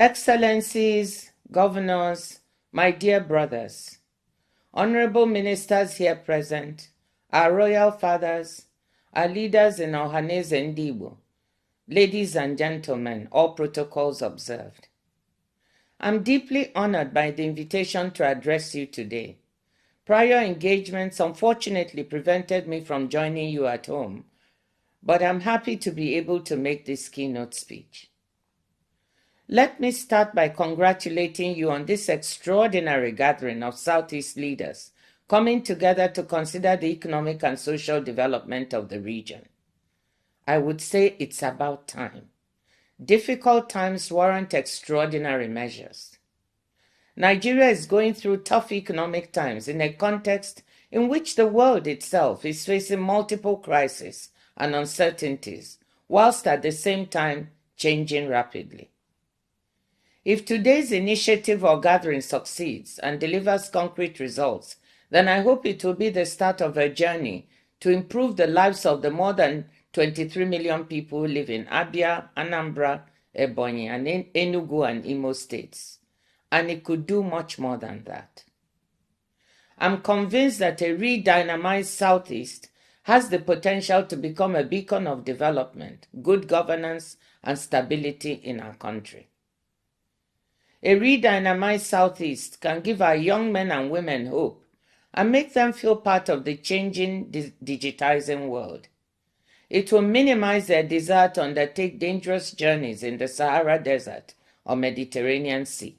Excellencies, governors, my dear brothers, honorable ministers here present, our royal fathers, our leaders in Ohaneze Ndigbo, ladies and gentlemen, all protocols observed. I'm deeply honored by the invitation to address you today. Prior engagements unfortunately prevented me from joining you at home, but I'm happy to be able to make this keynote speech. Let me start by congratulating you on this extraordinary gathering of Southeast leaders coming together to consider the economic and social development of the region. I would say it's about time. Difficult times warrant extraordinary measures. Nigeria is going through tough economic times in a context in which the world itself is facing multiple crises and uncertainties, whilst at the same time changing rapidly. If today's initiative or gathering succeeds and delivers concrete results, then I hope it will be the start of a journey to improve the lives of the more than 23 million people who live in Abia, Anambra, Ebonyi, and Enugu and Imo states. And it could do much more than that. I'm convinced that a re-dynamized Southeast has the potential to become a beacon of development, good governance, and stability in our country. A re-dynamized Southeast can give our young men and women hope and make them feel part of the changing, digitizing world. It will minimize their desire to undertake dangerous journeys in the Sahara Desert or Mediterranean Sea.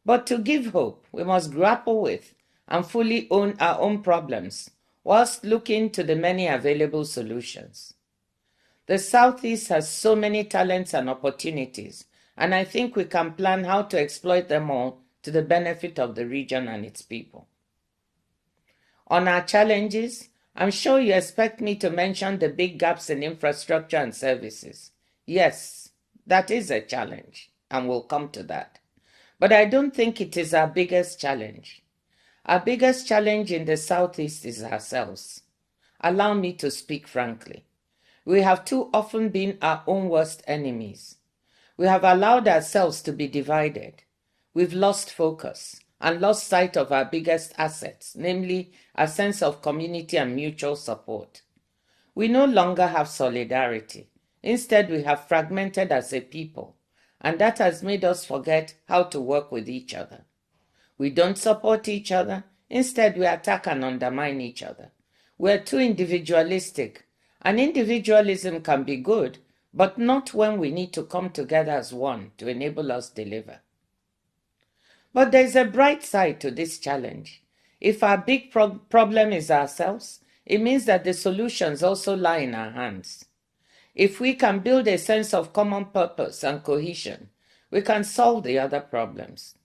But to give hope, we must grapple with and fully own our own problems, whilst looking to the many available solutions. The Southeast has so many talents and opportunities, and I think we can plan how to exploit them all to the benefit of the region and its people. On our challenges, I'm sure you expect me to mention the big gaps in infrastructure and services. Yes, that is a challenge, and we'll come to that. But I don't think it is our biggest challenge. Our biggest challenge in the Southeast is ourselves. Allow me to speak frankly. We have too often been our own worst enemies. We have allowed ourselves to be divided. We've lost focus and lost sight of our biggest assets, namely a sense of community and mutual support. We no longer have solidarity. Instead, we have fragmented as a people, and that has made us forget how to work with each other. We don't support each other. Instead, we attack and undermine each other. We're too individualistic, and individualism can be good, but not when we need to come together as one to enable us deliver. But there's a bright side to this challenge. If our big problem is ourselves, it means that the solutions also lie in our hands. If we can build a sense of common purpose and cohesion, we can solve the other problems.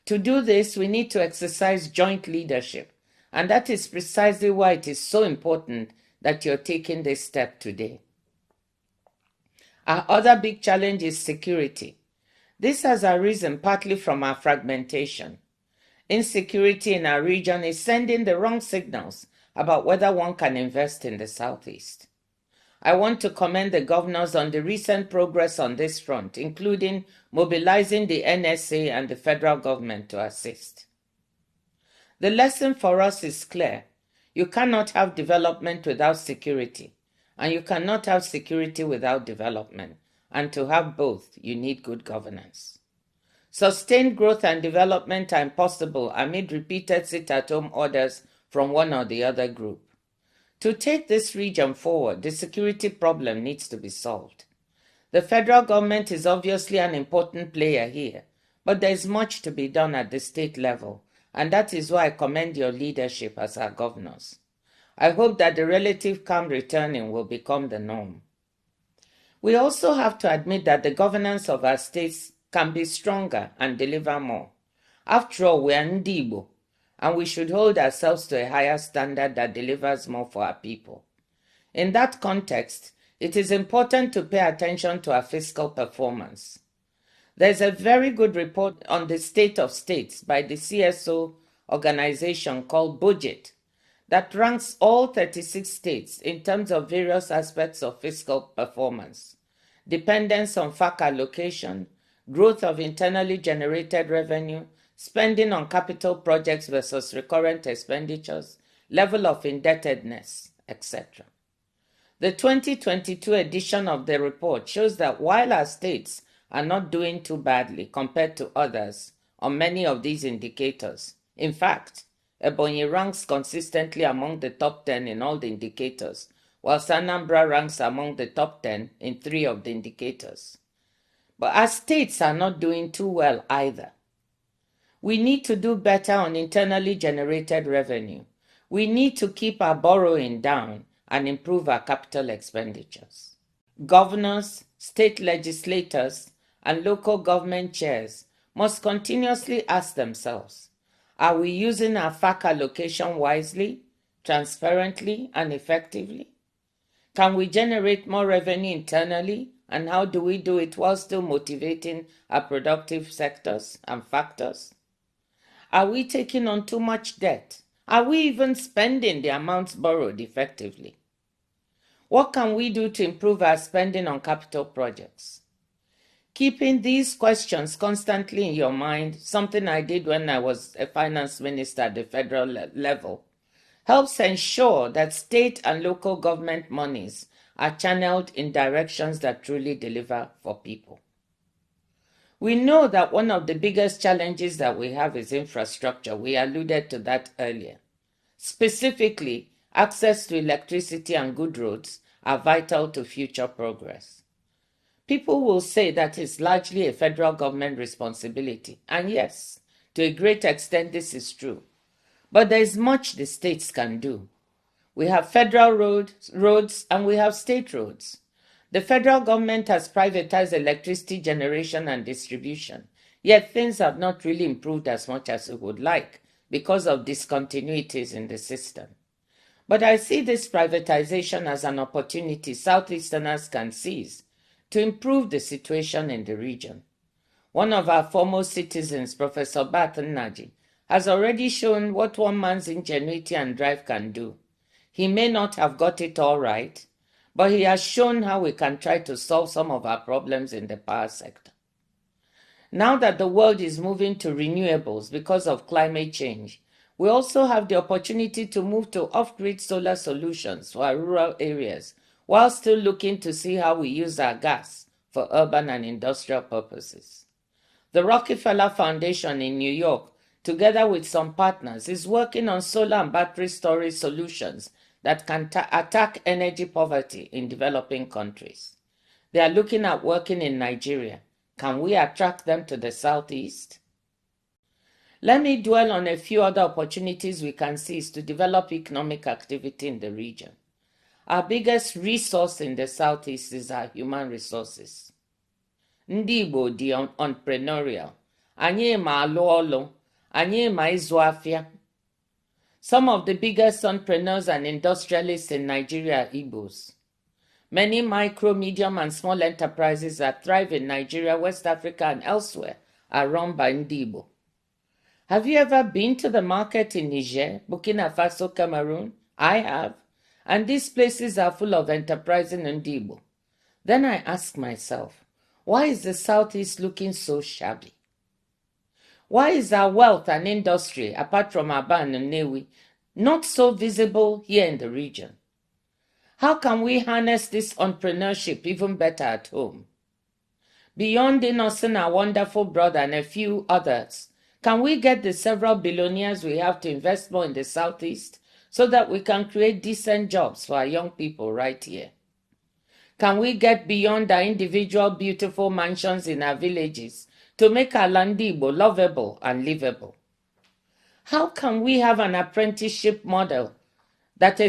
To do this, we need to exercise joint leadership, and that is precisely why it is so important that you're taking this step today. Our other big challenge is security. This has arisen partly from our fragmentation. Insecurity in our region is sending the wrong signals about whether one can invest in the Southeast. I want to commend the governors on the recent progress on this front, including mobilizing the NSA and the federal government to assist. The lesson for us is clear. You cannot have development without security, and you cannot have security without development. And to have both, you need good governance. Sustained growth and development are impossible amid repeated sit-at-home orders from one or the other group. To take this region forward, the security problem needs to be solved. The federal government is obviously an important player here, but there is much to be done at the state level, and that is why I commend your leadership as our governors. I hope that the relative calm returning will become the norm. We also have to admit that the governance of our states can be stronger and deliver more. After all, we are Ndigbo, and we should hold ourselves to a higher standard that delivers more for our people. In that context, it is important to pay attention to our fiscal performance. There's a very good report on the state of states by the CSO organization called Budget that ranks all 36 states in terms of various aspects of fiscal performance: dependence on FAC allocation, growth of internally generated revenue, spending on capital projects versus recurrent expenditures, level of indebtedness, etc. The 2022 edition of the report shows that while our states are not doing too badly compared to others on many of these indicators, in fact, Ebonyi ranks consistently among the top 10 in all the indicators, while Anambra ranks among the top 10 in 3 of the indicators. But our states are not doing too well either. We need to do better on internally generated revenue. We need to keep our borrowing down and improve our capital expenditures. Governors, state legislators, and local government chairs must continuously ask themselves, are we using our FAC allocation wisely, transparently, and effectively? Can we generate more revenue internally, and how do we do it while still motivating our productive sectors and factors? Are we taking on too much debt? Are we even spending the amounts borrowed effectively? What can we do to improve our spending on capital projects? Keeping these questions constantly in your mind, something I did when I was a finance minister at the federal level, helps ensure that state and local government monies are channeled in directions that truly deliver for people. We know that one of the biggest challenges that we have is infrastructure. We alluded to that earlier. Specifically, access to electricity and good roads are vital to future progress. People will say that it's largely a federal government responsibility, and yes, to a great extent this is true. But there is much the states can do. We have federal roads and we have state roads. The federal government has privatized electricity generation and distribution, yet things have not really improved as much as we would like because of discontinuities in the system. But I see this privatization as an opportunity Southeasterners can seize to improve the situation in the region. One of our foremost citizens, Professor Naji, has already shown what one man's ingenuity and drive can do. He may not have got it all right, but he has shown how we can try to solve some of our problems in the power sector. Now that the world is moving to renewables because of climate change, we also have the opportunity to move to off-grid solar solutions for our rural areas, while still looking to see how we use our gas for urban and industrial purposes. The Rockefeller Foundation in New York, together with some partners, is working on solar and battery storage solutions that can attack energy poverty in developing countries. They are looking at working in Nigeria. Can we attract them to the Southeast? Let me dwell on a few other opportunities we can seize to develop economic activity in the region. Our biggest resource in the Southeast is our human resources. Ndị Igbo dị entrepreneurial. Anyị ma alụ ọlụ. Anyị ma ịzụ afịa. Some of the biggest entrepreneurs and industrialists in Nigeria are Igbos. Many micro, medium, and small enterprises that thrive in Nigeria, West Africa, and elsewhere are run by Ndị Igbo. Have you ever been to the market in Niger, Burkina Faso, Cameroon? I have. And these places are full of enterprising Ndị Igbo. Then I ask myself, why is the Southeast looking so shabby? Why is our wealth and industry, apart from Aba and Nnewi, not so visible here in the region? How can we harness this entrepreneurship even better at home? Beyond Innocent, our wonderful brother, and a few others, can we get the several billionaires we have to invest more in the Southeast so that we can create decent jobs for our young people right here? Can we get beyond our individual beautiful mansions in our villages to make our Ndị Igbo lovable and livable? How can we have an apprenticeship model that a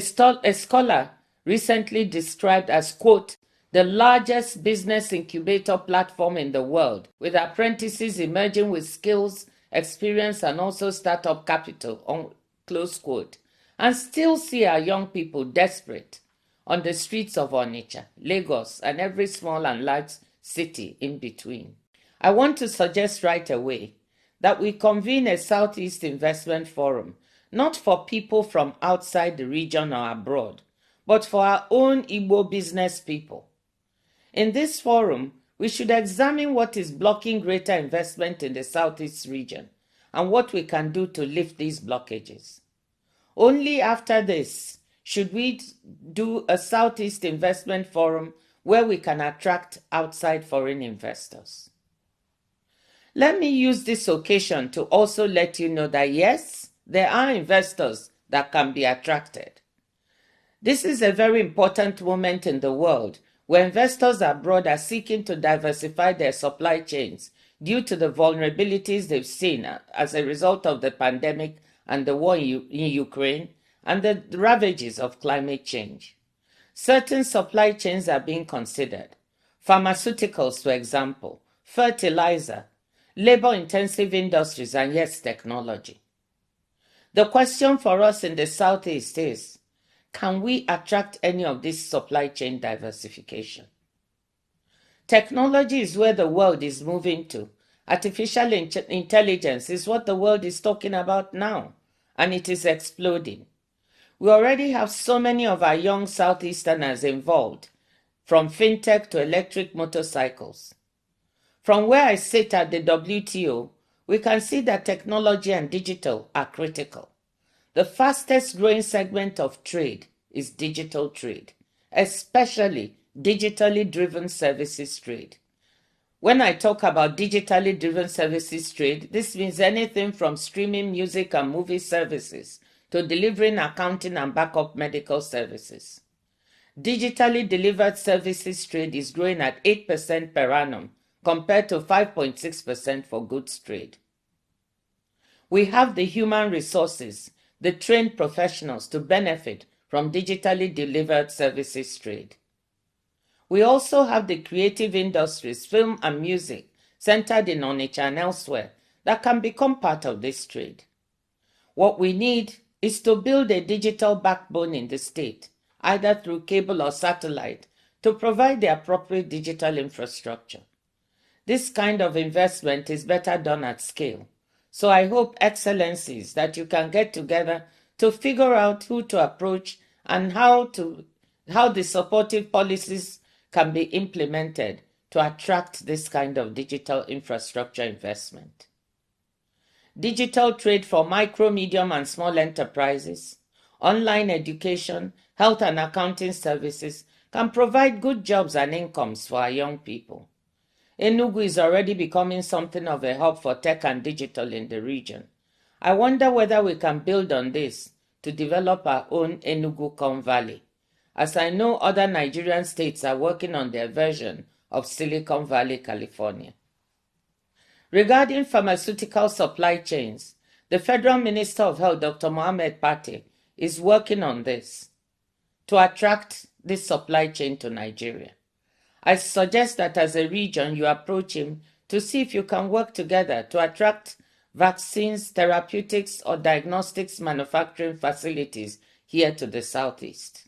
scholar recently described as, quote, the largest business incubator platform in the world, with apprentices emerging with skills, experience, and also startup capital, close quote, and still see our young people desperate on the streets of Onitsha, Lagos, and every small and large city in between? I want to suggest right away that we convene a Southeast Investment Forum, not for people from outside the region or abroad, but for our own Igbo business people. In this forum, we should examine what is blocking greater investment in the Southeast region and what we can do to lift these blockages. Only after this should we do a Southeast Investment Forum where we can attract outside foreign investors. Let me use this occasion to also let you know that yes, there are investors that can be attracted. This is a very important moment in the world where investors abroad are seeking to diversify their supply chains due to the vulnerabilities they've seen as a result of the pandemic and the war in Ukraine and the ravages of climate change. Certain supply chains are being considered. Pharmaceuticals, for example, fertilizer, labor-intensive industries, and yes, technology. The question for us in the Southeast is, can we attract any of this supply chain diversification? Technology is where the world is moving to. Artificial intelligence is what the world is talking about now, and it is exploding. We already have so many of our young Southeasterners involved, from fintech to electric motorcycles. From where I sit at the WTO, we can see that technology and digital are critical. The fastest growing segment of trade is digital trade, especially digitally driven services trade. When I talk about digitally driven services trade, this means anything from streaming music and movie services to delivering accounting and backup medical services. Digitally delivered services trade is growing at 8% per annum compared to 5.6% for goods trade. We have the human resources, the trained professionals to benefit from digitally delivered services trade. We also have the creative industries, film and music, centered in Onitsha and elsewhere, that can become part of this trade. What we need is to build a digital backbone in the state, either through cable or satellite, to provide the appropriate digital infrastructure. This kind of investment is better done at scale. So I hope, Excellencies, that you can get together to figure out who to approach and how the supportive policies can be implemented to attract this kind of digital infrastructure investment. Digital trade for micro, medium, and small enterprises, online education, health and accounting services can provide good jobs and incomes for our young people. Enugu is already becoming something of a hub for tech and digital in the region. I wonder whether we can build on this to develop our own Enugu Valley, as I know other Nigerian states are working on their version of Silicon Valley, California. Regarding pharmaceutical supply chains, the Federal Minister of Health, Dr. Mohammed Pate, is working on this to attract this supply chain to Nigeria. I suggest that as a region you approach him to see if you can work together to attract vaccines, therapeutics, or diagnostics manufacturing facilities here to the Southeast.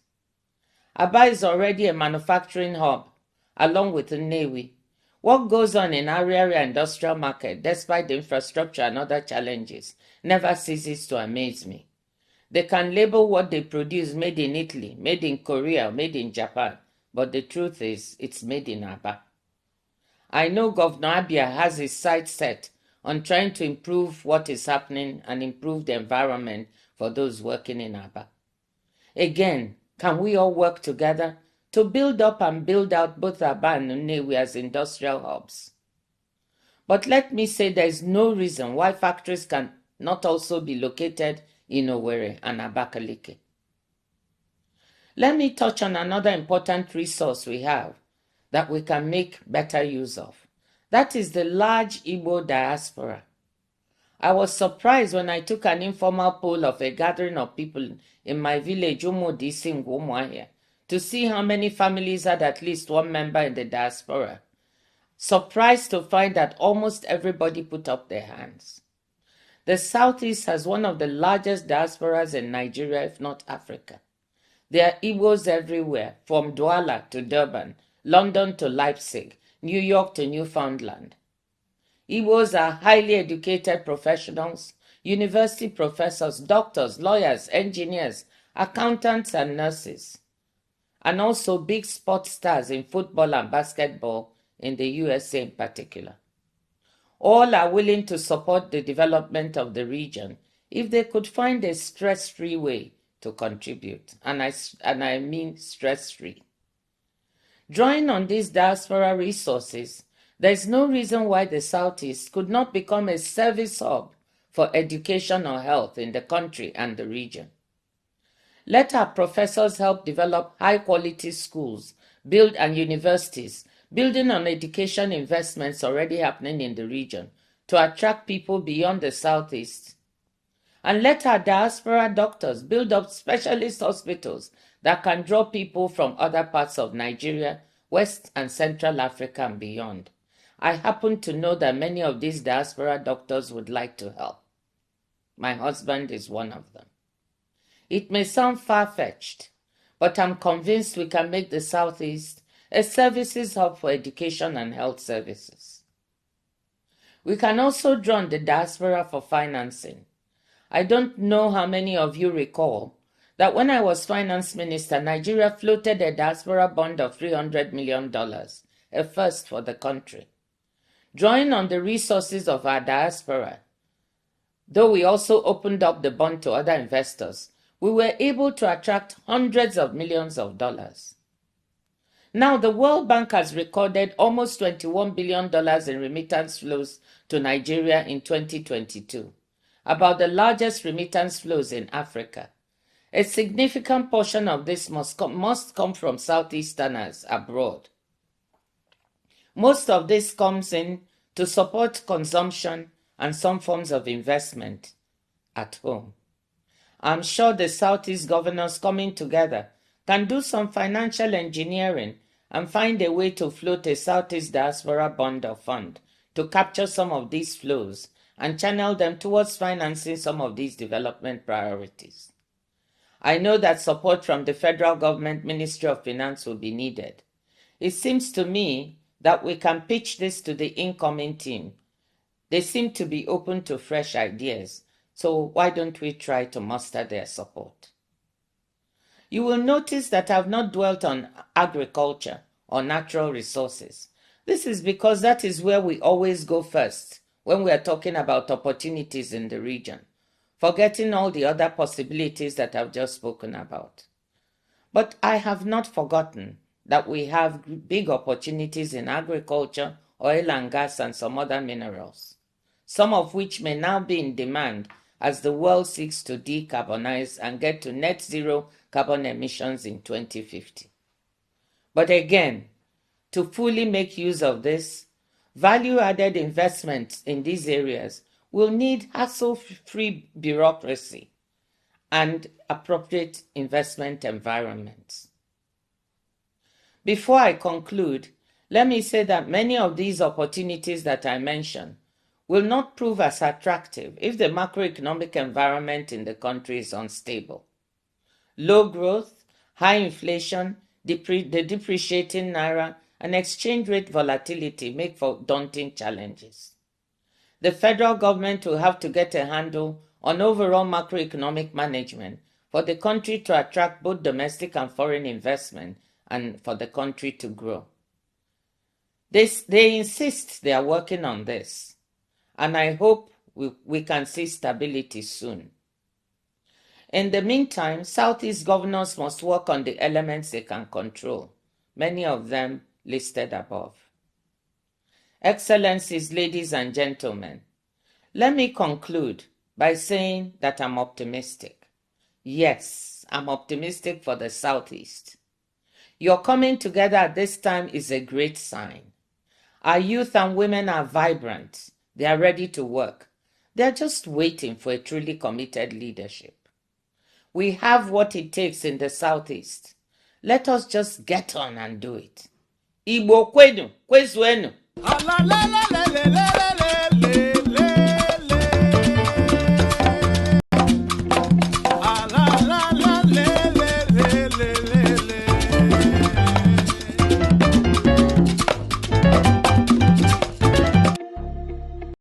Aba is already a manufacturing hub, along with Nnewi. What goes on in Ariaria industrial market, despite the infrastructure and other challenges, never ceases to amaze me. They can label what they produce made in Italy, made in Korea, made in Japan, but the truth is, it's made in Aba. I know Governor Abia has his sights set on trying to improve what is happening and improve the environment for those working in Aba. Again, can we all work together to build up and build out both Aba and Nnewi as industrial hubs? But let me say there is no reason why factories can not also be located in Owerri and Abakaliki. Let me touch on another important resource we have that we can make better use of. That is the large Igbo diaspora. I was surprised when I took an informal poll of a gathering of people in my village, Umudisi in Umuahia, to see how many families had at least one member in the diaspora. Surprised to find that almost everybody put up their hands. The Southeast has one of the largest diasporas in Nigeria, if not Africa. There are Igbos everywhere, from Douala to Durban, London to Leipzig, New York to Newfoundland. Igbos are highly educated professionals, university professors, doctors, lawyers, engineers, accountants, and nurses, and also big sports stars in football and basketball in the USA in particular. All are willing to support the development of the region if they could find a stress-free way to contribute, and I mean stress-free. Drawing on these diaspora resources, there is no reason why the Southeast could not become a service hub for education or health in the country and the region. Let our professors help develop high-quality schools, and universities, building on education investments already happening in the region to attract people beyond the Southeast. And let our diaspora doctors build up specialist hospitals that can draw people from other parts of Nigeria, West and Central Africa and beyond. I happen to know that many of these diaspora doctors would like to help. My husband is one of them. It may sound far-fetched, but I'm convinced we can make the Southeast a services hub for education and health services. We can also draw on the diaspora for financing. I don't know how many of you recall that when I was finance minister, Nigeria floated a diaspora bond of $300 million, a first for the country. Drawing on the resources of our diaspora, though we also opened up the bond to other investors, we were able to attract hundreds of millions of dollars. Now, the World Bank has recorded almost $21 billion in remittance flows to Nigeria in 2022, about the largest remittance flows in Africa. A significant portion of this must come from Southeasterners abroad. Most of this comes in to support consumption and some forms of investment at home. I'm sure the Southeast governors coming together can do some financial engineering and find a way to float a Southeast diaspora bond or fund to capture some of these flows and channel them towards financing some of these development priorities. I know that support from the federal government Ministry of Finance will be needed. It seems to me that we can pitch this to the incoming team. They seem to be open to fresh ideas, so why don't we try to muster their support? You will notice that I have not dwelt on agriculture or natural resources. This is because that is where we always go first when we are talking about opportunities in the region, forgetting all the other possibilities that I've just spoken about. But I have not forgotten that we have big opportunities in agriculture, oil and gas, and some other minerals, some of which may now be in demand as the world seeks to decarbonize and get to net zero carbon emissions in 2050. But again, to fully make use of this, value-added investments in these areas will need hassle-free bureaucracy and appropriate investment environments. Before I conclude, let me say that many of these opportunities that I mentioned will not prove as attractive if the macroeconomic environment in the country is unstable. Low growth, high inflation, the depreciating naira, and exchange rate volatility make for daunting challenges. The federal government will have to get a handle on overall macroeconomic management for the country to attract both domestic and foreign investment and for the country to grow. They insist they are working on this, and I hope we can see stability soon. In the meantime, Southeast governors must work on the elements they can control, many of them listed above. Excellencies, ladies and gentlemen, let me conclude by saying that I'm optimistic. Yes, I'm optimistic for the Southeast. Your coming together at this time is a great sign. Our youth and women are vibrant. They are ready to work. They are just waiting for a truly committed leadership. We have what it takes in the Southeast. Let us just get on and do it. Igbo kwenu, kwezuenu.